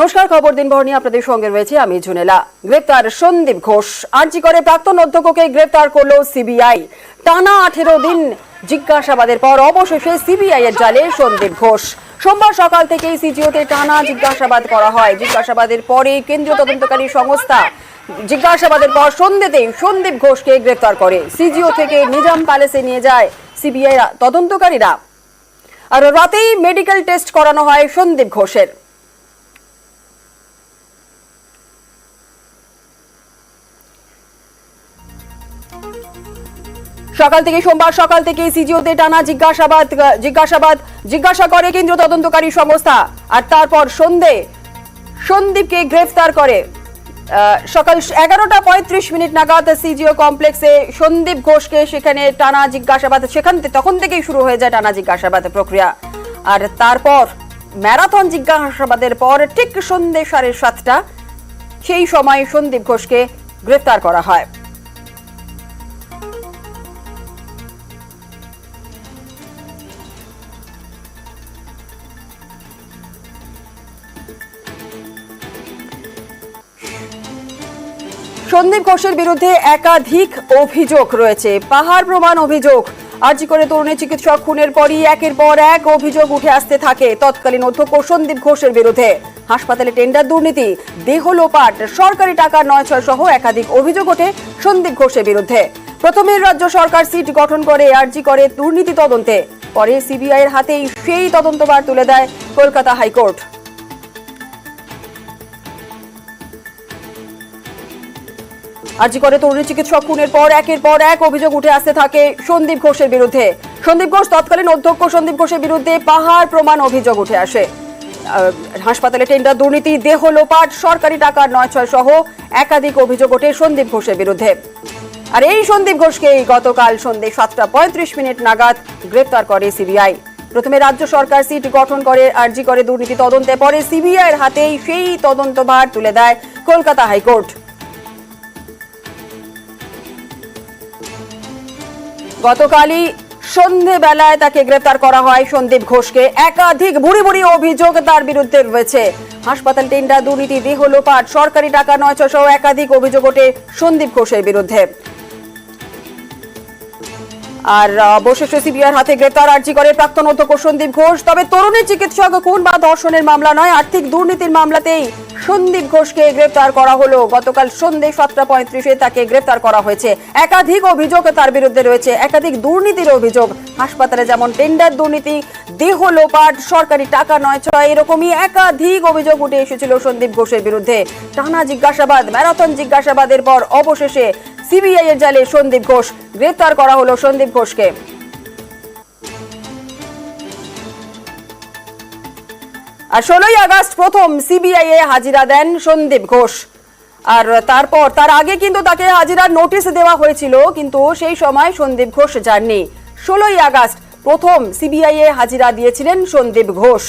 নমস্কার, খবর দিনভর নিয়ে আপনাদের সঙ্গে রয়েছে আমি ঝুনেলা। গ্রেপ্তার সন্দীপ ঘোষ। আরজি করে প্রাক্তন অধ্যক্ষকে গ্রেপ্তার করল সিবিআই। টানা 18 দিন জিজ্ঞাসাবাদের পর অবশেষে সিবিআই এর জালে সন্দীপ ঘোষ। সোমবার সকাল থেকেই সিজিওতে টানা জিজ্ঞাসাবাদ করা হয়। জিজ্ঞাসাবাদের পরে কেন্দ্রীয় তদন্তকারী সংস্থা জিজ্ঞাসাবাদের পর সন্ধ্যেতেই সন্দীপ ঘোষকে গ্রেপ্তার করে। সিজিও থেকে নিজাম প্যালেসে নিয়ে যায় সিবিআই তদন্তকারীরা। আর রাতেই মেডিকেল টেস্ট করানো হয় সন্দীপ ঘোষের। সোমবার সকাল থেকে সিজিওতে টানা জিজ্ঞাসা করে কেন্দ্রীয় তদন্তকারী সংস্থা। আর তারপর সন্ধে সন্দীপকে গ্রেফতার করে। সকাল 11:35 নাগাদ সিজিও কমপ্লেক্সে সন্দীপ ঘোষকে সেখানে টানা জিজ্ঞাসাবাদ তখন থেকেই শুরু হয়ে যায় টানা জিজ্ঞাসাবাদ প্রক্রিয়া। আর তারপর ম্যারাথন জিজ্ঞাসাবাদের পর ঠিক সন্ধ্যে 7:30 সেই সময় সন্দীপ ঘোষকে গ্রেফতার করা হয়। সন্দীপ ঘোষের বিরুদ্ধে একাধিক অভিযোগ রয়েছে। পাহাড় প্রমাণ অভিযোগ। আরজি করে তরুণী চিকিৎসক খুনের পরই একের পর এক অভিযোগ উঠে আসতে থাকে তৎকালীন অধ্যক্ষ সন্দীপ ঘোষের বিরুদ্ধে। হাসপাতালে টেন্ডার দুর্নীতি, দেহ লোপাট, সরকারি টাকার 9-6 সহ একাধিক অভিযোগ ওঠে সন্দীপ ঘোষের বিরুদ্ধে। প্রথমে রাজ্য সরকার সিট গঠন করে আরজি করে দুর্নীতি তদন্তে। পরে সিবিআই এর হাতেই সেই তদন্তভার তুলে দেয় কলকাতা হাইকোর্ট। আরজি করে তরুণী চিকিৎসক খুনের পর একের পর এক অভিযোগ উঠে আসতে থাকে সন্দীপ ঘোষের বিরুদ্ধে। সন্দীপ ঘোষ তৎকালীন অধ্যক্ষ সন্দীপ ঘোষের বিরুদ্ধে পাহাড় প্রমাণ অভিযোগ উঠে আসে। হাসপাতালে টেন্ডার দুর্নীতি, দেহ লোপাট, সরকারি টাকার 9-6 সহ একাধিক অভিযোগ ওঠে সন্দীপ ঘোষের বিরুদ্ধে। আর এই সন্দীপ ঘোষকে গতকাল সন্ধ্যে 7:35 নাগাদ গ্রেফতার করে সিবিআই। প্রথমে রাজ্য সরকার সিট গঠন করে আরজি করে দুর্নীতি তদন্তে। পরে সিবিআই এর হাতেই সেই তদন্তভার তুলে দেয় কলকাতা হাইকোর্ট। গতকালই সন্ধেবেলায় তাকে গ্রেফতার করা হয় সন্দীপ ঘোষকে। একাধিক ভুরি অভিযোগ তার বিরুদ্ধে রয়েছে। হাসপাতাল টেন্ডার দুর্নীতি, দেহ লোপাট, সরকারি টাকা 9-6 সহ একাধিক অভিযোগ ওঠে সন্দীপ ঘোষের বিরুদ্ধে। আর অবশেষে সিবিআইর হাতে গ্রেফতার আরজি করে প্রাক্তন অধ্যক্ষ সন্দীপ ঘোষ। তবে তরুণী চিকিৎসক খুন বা ধর্ষণের মামলা নয়, আর্থিক দুর্নীতির মামলাতেই সন্দীপ ঘোষকে গ্রেফতার করা হলো। গতকাল সন্ধ্যে 7:35 তাকে গ্রেফতার করা হয়েছে। একাধিক অভিযোগ তার বিরুদ্ধে রয়েছে, একাধিক দুর্নীতির অভিযোগ। হাসপাতালে যেমন টেন্ডার দুর্নীতি, দেহ লোপাট, সরকারি টাকা 9-6 এরকমই একাধিক অভিযোগ উঠে এসেছিল সন্দীপ ঘোষের বিরুদ্ধে। টানা জিজ্ঞাসাবাদ, ম্যারাথন জিজ্ঞাসাবাদের পর অবশেষে সিবিআই এর জালে সন্দীপ ঘোষ। গ্রেফতার করা হলো সন্দীপ ঘোষকে। আর 16ই আগস্ট প্রথম সিবিআই এ হাজিরা দেন সন্দীপ ঘোষ। আর তারপর তার আগে কিন্তু তাকে হাজিরার নোটিশ দেওয়া হয়েছিল, কিন্তু সেই সময় সন্দীপ ঘোষ যাননি। 16ই আগস্ট প্রথম সিবিআই এ হাজিরা দিয়েছিলেন সন্দীপ ঘোষ।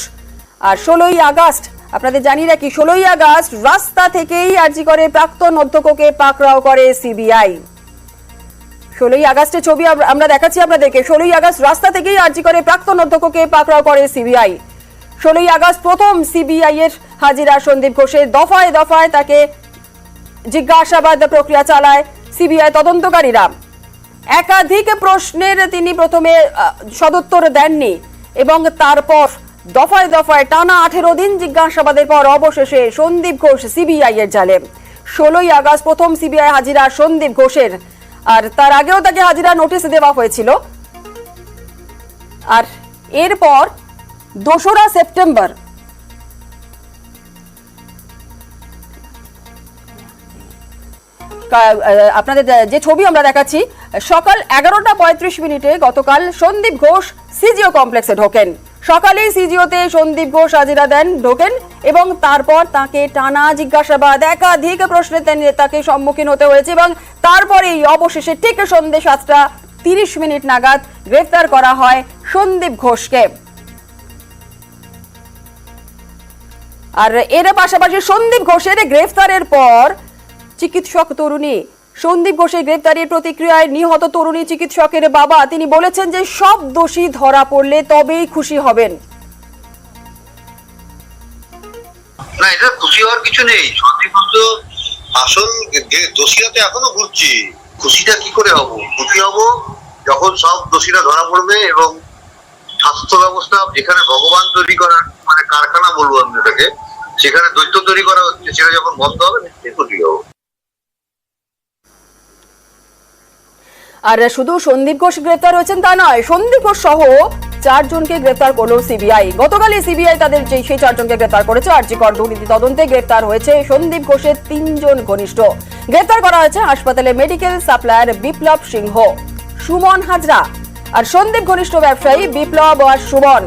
আর 16ই আগস্ট আপনাদের জানি রাখি, 16ই আগস্ট রাস্তা থেকেই আরজি করে প্রাক্তন অধ্যক্ষকে পাকড়াও করে সিবিআই। 16ই আগস্টের ছবি আমরা দেখাচ্ছি আপনাদেরকে। 16ই আগস্ট রাস্তা থেকেই আরজি করে প্রাক্তন অধ্যক্ষকে পাকড়াও করে সিবিআই। 16ই আগস্ট প্রথম সিবিআই এর হাজিরা সন্দীপ ঘোষের। দফায় দফায় তাকে জিজ্ঞাসাবাদ প্রক্রিয়া চালায় সিবিআই তদন্তকারীরা। একাধিক প্রশ্নের তিনি প্রথমে সদুত্তর দেননি এবং তারপর দফায় দফায় টানা 18 দিন জিজ্ঞাসাবাদের পর অবশেষে সন্দীপ ঘোষ সিবিআই এর জালে। 16ই আগস্ট প্রথম সিবিআই হাজিরা সন্দীপ ঘোষের। আর তার আগেও তাকে হাজিরা নোটিশ দেওয়া হয়েছিল। আর এরপর 2রা সেপ্টেম্বর আপনাদের যে ছবি আমরা দেখাচ্ছি, সকাল 11:35 গতকাল সন্দীপ ঘোষ সিজিও কমপ্লেক্সে ঢোকেন। সকালেই সিজিওতে সন্দীপ ঘোষ হাজিরা ঢোকেন এবং তারপর তাকে টানা জিজ্ঞাসাবাদ, একাধিক প্রশ্নে তাকে সম্মুখীন হতে হয়েছে এবং তারপরেই অবশেষে ঠিক সন্ধ্যে 7:30 নাগাদ গ্রেফতার করা হয় সন্দীপ ঘোষকে। আর এর পাশাপাশি সন্দীপ ঘোষের গ্রেফতারের পর চিকিৎসক তরুণী সন্দীপ ঘোষের গ্রেফতারের প্রতিক্রিয়ায় নিহত তরুণী চিকিৎসকের বাবা তিনি বলেছেন যে সব দোষী ধরা পড়লে তবেই খুশি হবেন। না, এটা খুশি হওয়ার কিছু নেই। সন্দীপ ঘোষ তো আসল দোষীরা তো এখনো ঘুরছি। খুশিটা কি করে হব? খুশি হব যখন সব দোষীরা ধরা পড়বে এবং স্বাস্থ্য ব্যবস্থা যেখানে ভগবান তৈরি করার মানে কারখানা বলবো আমি এটাকে, সেখানে দৈত্য তৈরি করা হচ্ছে, সেটা যখন বন্ধ হবে নিশ্চয়ই খুশি হবো। আর শুধু সন্দীপ ঘোষ গ্রেফতার হয়েছেন তা নয়, সন্দীপ ঘোষ সহ 4 জনকে গ্রেফতার করলো সিবিআই। গতকালই সিবিআই তাদের সেই 4 জনকে গ্রেফতার করেছে। আরজিকর দুর্নীতি তদন্তে গ্রেফতার হয়েছে সন্দীপ ঘোষের 3 জন ঘনিষ্ঠ। গ্রেফতার করা হয়েছে হাসপাতালে মেডিকেল সাপ্লায়ার বিপ্লব সিংহ, সুমন হাজরা আর সন্দীপ ঘনিষ্ঠ ব্যবসায়ী বিপ্লব আর সুমন।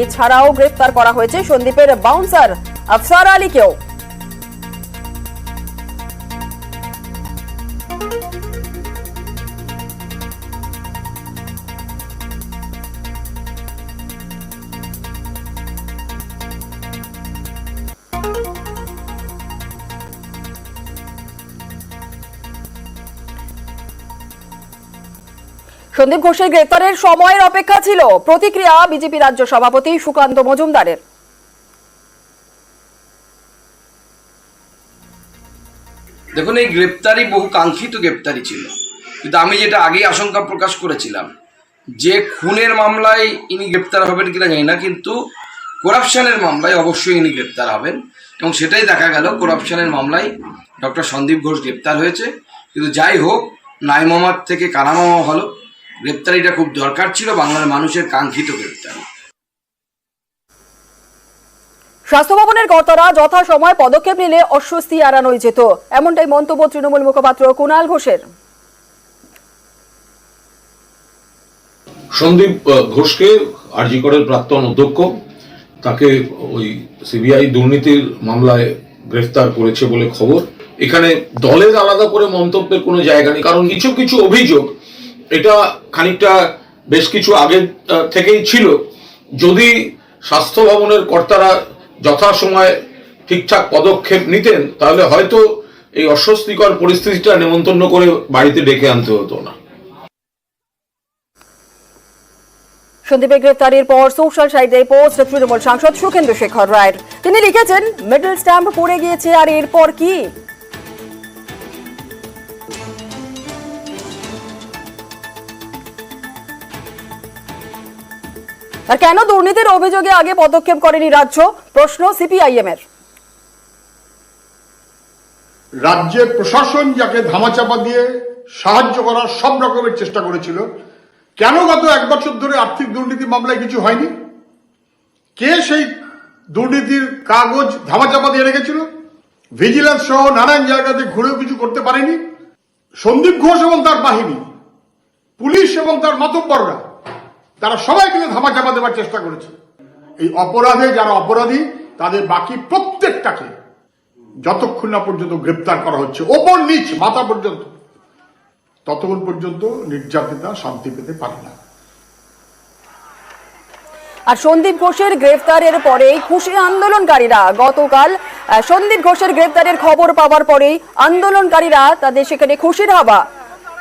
এছাড়াও গ্রেফতার করা হয়েছে সন্দীপের বাউন্সার আফসার আলীকেও। সন্দীপ ঘোষের গ্রেফতারের সময়ের অপেক্ষা ছিল। প্রতিক্রিয়া বিজেপি রাজ্য সভাপতি সুকান্ত মজুমদারের। দেখুন, এই গ্রেপ্তারি বহু কাঙ্ক্ষিত গ্রেপ্তারি ছিল, কিন্তু আমি যেটা আগেই আশঙ্কা প্রকাশ করেছিলাম যে খুনের মামলায় ইনি গ্রেপ্তার হবেন কিনা জানি না, কিন্তু করাপশনের মামলায় অবশ্যই ইনি গ্রেপ্তার হবেন এবং সেটাই দেখা গেল। করাপশনের মামলায় ডক্টর সন্দীপ ঘোষ গ্রেপ্তার হয়েছে। কিন্তু যাই হোক, নাই মামার থেকে কানা মামা হলো। গ্রেপ্তারিটা খুব দরকার ছিল, বাংলার মানুষের কাঙ্ক্ষিত গ্রেপ্তারি। স্বাস্থ্য ভবনের কর্তারা যথাসময় পদক্ষেপ নিলে অস্বস্তি এড়ানোই যেত, এমনটাই মন্তব্য তৃণমূল মুখপাত্র কুণাল ঘোষের। সন্দীপ ঘোষকে আরজিকরের প্রাক্তন অধ্যক্ষ, তাকে ওই সিবিআই দুর্নীতির মামলায় গ্রেফতার করেছে বলে খবর। এখানে দলের আলাদা করে মন্তব্যের কোনো জায়গা নেই, কারণ কিছু কিছু অভিযোগ এটা খানিকটা বেশ কিছু আগে থেকেই ছিল। যদি স্বাস্থ্য ভবনের কর্তারা যথাসময়ে ঠিকঠাক পদক্ষেপ নিতেন তাহলে হয়তো এই অস্বস্তিকর পরিস্থিতিটা নেমন্তন্ন করে বাড়িতে ডেকে আনতে হতো না। সন্দীপের গ্রেফতারির পর সোশ্যাল সাইটে পোস্ট তৃণমূল সাংসদ সুখেন্দু শেখর রায়ের। তিনি লিখেছেন, মেডেল স্ট্যাম্প পড়ে গিয়েছে, আর এরপর কি? আর কেন দুর্নীতির অভিযোগে আগে পদক্ষেপ করেনি রাজ্য? প্রশ্ন সিপিআইএম এর। রাজ্যের প্রশাসন যাকে ধামাচাপা দিয়ে সাহায্য করার সব রকমের চেষ্টা করেছিল, কেন গত 1 বছর ধরে আর্থিক দুর্নীতি মামলায় কিছু হয়নি? কে সেই দুর্নীতির কাগজ ধামাচাপা দিয়ে রেখেছিল? ভিজিল্যান্স সহ নানান জায়গাতে ঘুরেও কিছু করতে পারেনি। সন্দীপ ঘোষ এবং তার বাহিনী, পুলিশ এবং তার মাতব্বররা, তারা সবাই মিলে ধামাচাপা দেওয়ার চেষ্টা করেছে। এই অপরাধে যারা অপরাধী তাদের বাকি প্রত্যেকটাকে যতক্ষণ না পর্যন্ত গ্রেপ্তার করা হচ্ছে, ওপর নিচ মাথা পর্যন্ত, ততক্ষণ পর্যন্ত নির্যাতিতা শান্তি পেতে পারে না। আর সন্দীপ ঘোষের গ্রেফতারের পরেই খুশি আন্দোলনকারীরা। গতকাল সন্দীপ ঘোষের গ্রেফতারের খবর পাওয়ার পরেই আন্দোলনকারীরা তাদের সেখানে খুশির হাওয়া।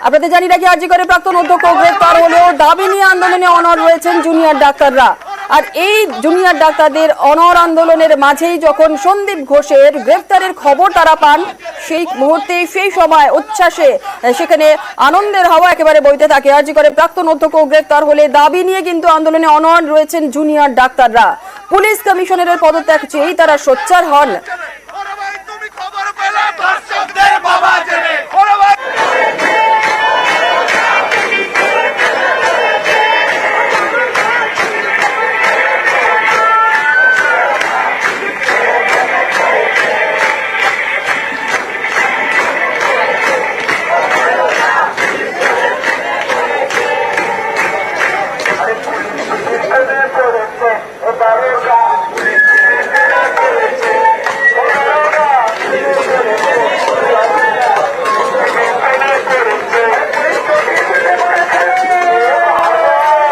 আপনাদের জানি রাখি, আরজিকরের প্রাক্তন অধ্যক্ষ গ্রেফতার হলেও দাবি নিয়ে আন্দোলনে অনড় রয়েছেন জুনিয়র ডাক্তাররা। আর এই জুনিয়র ডাক্তারদের অনড় আন্দোলনের মাঝেই যখন সন্দীপ ঘোষের গ্রেফতারের খবর তারা পান, সেই মুহূর্তে সেই সময় উচ্ছ্বাসে সেখানে আনন্দের হাওয়া একেবারে বইতে থাকে। আরজিকরের প্রাক্তন অধ্যক্ষ গ্রেফতার হলে দাবি নিয়ে কিন্তু আন্দোলনে অনড় রয়েছেন জুনিয়র ডাক্তাররা। পুলিশ কমিশনারের পদত্যাগ চেয়েই তারা সোচ্চার হন।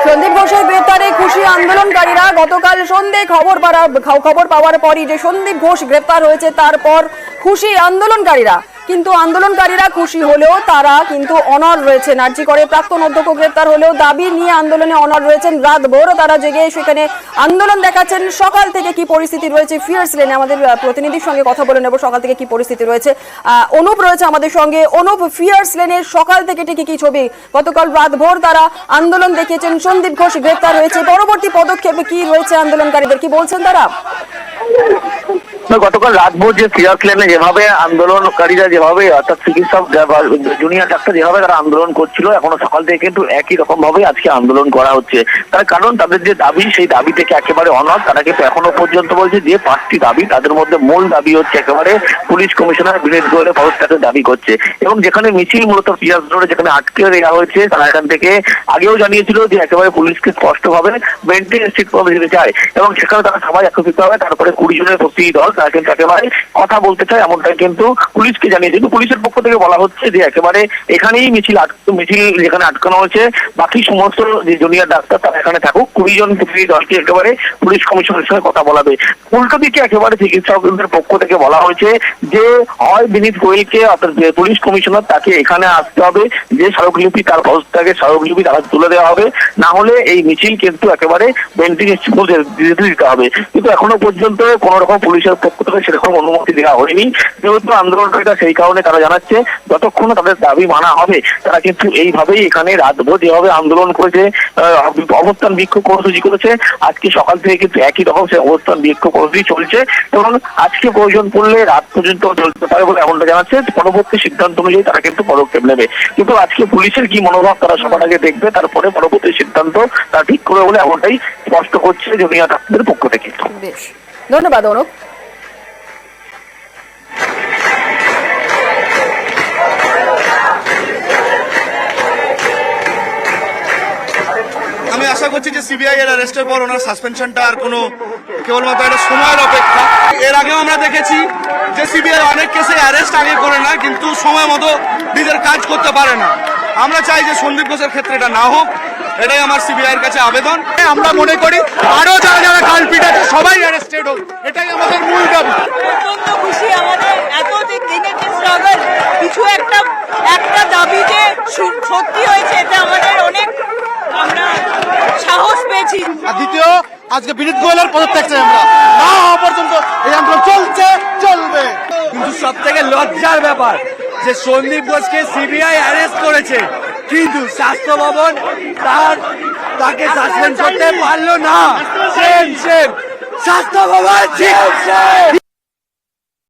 সন্দীপ ঘোষের গ্রেফতারে খুশি আন্দোলনকারীরা। গতকাল সন্ধ্যে খবর পাওয়ার পরই যে সন্দীপ ঘোষ গ্রেফতার হয়েছে, তারপর খুশি আন্দোলনকারীরা। কিন্তু আন্দোলনকারীরা খুশি হলেও তারা কিন্তু অনড় রয়েছেন। আরজি করে প্রাক্তন অধ্যক্ষ গ্রেপ্তার হলেও দাবি নিয়ে আন্দোলনে অনড় রয়েছেন। রাতভর তারা জেগে সেখানে আন্দোলন দেখাচ্ছেন। সকাল থেকে কি পরিস্থিতি রয়েছে ফিয়ার্স লেনে আমাদের প্রতিনিধির সঙ্গে কথা বলে নেব। সকাল থেকে কি পরিস্থিতি রয়েছে, অনুপ রয়েছে আমাদের সঙ্গে। অনুপ, ফিয়ার্স লেনের সকাল থেকে ঠিক কি ছবি? গতকাল রাতভর তারা আন্দোলন দেখিয়েছেন, সন্দীপ ঘোষ গ্রেপ্তার হয়েছে। পরবর্তী পদক্ষেপে কি রয়েছে আন্দোলনকারীদের, কি বলছেন তারা? গতকাল রাতভর যে ফিয়ার্স লেনে যেভাবে আন্দোলনকারীরা যেভাবে অর্থাৎ চিকিৎসক জুনিয়র ডাক্তার যেভাবে তারা আন্দোলন করছিল, এখনো সকাল থেকে কিন্তু একই রকম ভাবে আজকে আন্দোলন করা হচ্ছে। তার কারণ তাদের যে দাবি, সেই দাবি থেকে একেবারে অনড়। তারা কিন্তু এখনো পর্যন্ত বলছে যে 5টি দাবি, তাদের মধ্যে মূল দাবি হচ্ছে একেবারে পুলিশ কমিশনার বিনীত গোয়েলের পদত্যাগের দাবি করছে। এবং যেখানে মিছিল মূলত ফিয়ার্স রোডে যেখানে আটকে দেওয়া হয়েছে, তারা এখান থেকে আগেও জানিয়েছিল যে একেবারে পুলিশকে স্পষ্টভাবে বেন্টিং স্ট্রিট পর্যন্ত যেতে চায় এবং সেখানে তারা সবাই একত্রিত হবে। তারপরে 20 জনের প্রতিনিধি দল তারা কিন্তু একেবারে কথা বলতে চায়, এমনটাই কিন্তু পুলিশকে জানিয়েছে। কিন্তু পুলিশের পক্ষ থেকে বলা হচ্ছে যে একেবারে এখানেই মিছিল যেখানে আটকানো হয়েছে, বাকি সমস্ত যে জুনিয়র ডাক্তার তারা এখানে থাকুক। 20 জন প্রতিনিধি দলকে একেবারে পুলিশ কমিশনের সঙ্গে কথা বলাবে। উল্টো দিকে একেবারে চিকিৎসকদের পক্ষ থেকে বলা হয়েছে যে হয় বিনীত গোয়েলকে অর্থাৎ যে পুলিশ কমিশনার তাকে এখানে আসতে হবে, যে স্মারকলিপি তার পদত্যাগের স্মারকলিপি তারা তুলে দেওয়া হবে, না হলে এই মিছিল কিন্তু একেবারে বেন্টিং স্ট্রিট দিতে হবে। কিন্তু এখনো পর্যন্ত কোন রকম পুলিশের পক্ষ থেকে সেরকম অনুমতি দেওয়া হয়নি। যেহেতু আন্দোলনকারীরা সেই কারণে তারা জানাচ্ছে যতক্ষণ তাদের দাবি মানা হবে, তারা কিন্তু এইভাবেই এখানে রাতভর যেভাবে আন্দোলন করেছে, অবস্থান বিক্ষোভ কর্মসূচি করেছে, আজকে সকাল থেকে কিন্তু একই রকম সে অবস্থান বিক্ষোভ কর্মসূচি চলছে এবং আজকে প্রয়োজন পড়লে রাত পর্যন্ত চলতে পারে বলে এমনটা জানাচ্ছে। পরবর্তী সিদ্ধান্ত অনুযায়ী তারা কিন্তু পদক্ষেপ নেবে। কিন্তু আজকে পুলিশের কি মনোভাব তারা সবার আগে দেখবে, তারপরে পরবর্তী সিদ্ধান্ত তারা ঠিক করে বলে এমনটাই স্পষ্ট করছে জুনিয়র ডাক্তারদের পক্ষ থেকে। বেশ, ধন্যবাদ অনুপ। আমি আশা করছি যে সিবিআই এর অ্যারেস্টের পর ওনার সাসপেনশনটা আর কোনো কেবলমাত্র একটা সময়ের অপেক্ষা। এর আগেও আমরা দেখেছি যে সিবিআই অনেক কেসে অ্যারেস্ট আগে করে না, কিন্তু সময় মতো নিজের কাজ করতে পারে না। আমরা চাই যে সন্দীপ ঘোষের ক্ষেত্রে এটা না হোক, এটাই আমার সিবিআই এর কাছে আবেদন। আমরা মনে করি আরো যারা যারা কালপিট আছে সবাই অ্যারেস্টেড হোক, এটাই আমাদের মূল দাবি। অত্যন্ত খুশি আমাদের এত দিনের যে স্ট্রাগল, কিছু একটা দাবি যে সত্যি হয়েছে, এটা আমাদের অনেক, আমরা সাহস পেয়েছি। আর দ্বিতীয়, আজকে বিনীত গোয়েলের পদত্যাগ চাই আমরা, না হওয়া পর্যন্ত এই আন্দোলন চলবে। কিন্তু সব থেকে লজ্জার ব্যাপার যে সন্দীপ ঘোষকে সিবিআই অ্যারেস্ট করেছে, কিন্তু স্বাস্থ্য ভবন তাকে সাসপেন্ড করতে পারলো না। স্বাস্থ্য ভবন